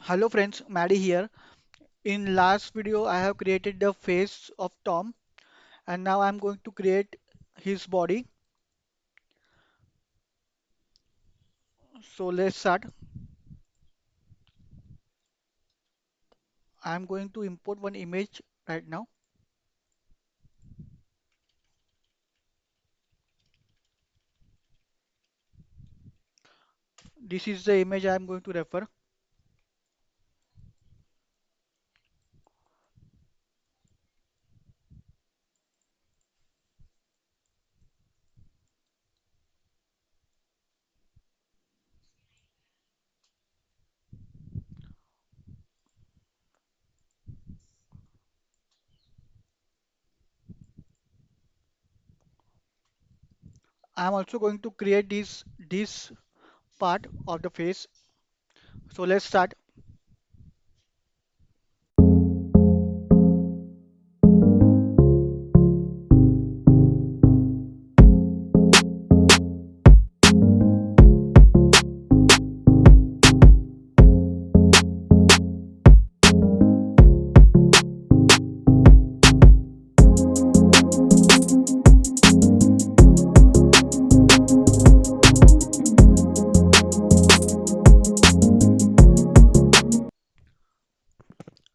Hello friends, Maddie here. In last video I have created the face of Tom and now I'm going to create his body. So let's start. I'm going to import one image right now. This is the image I'm going to refer. I'm also going to create this part of the face. So let's start.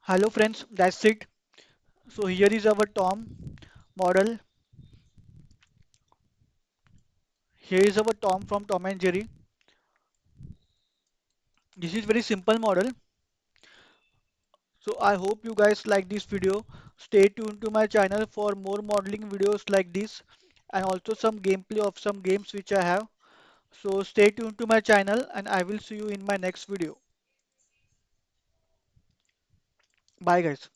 Hello friends, that's it. So here is our Tom model. Here is our Tom from Tom and Jerry. This is very simple model. So I hope you guys like this video. Stay tuned to my channel for more modeling videos like this and also some gameplay of some games which I have. So stay tuned to my channel and I will see you in my next video. Bye guys.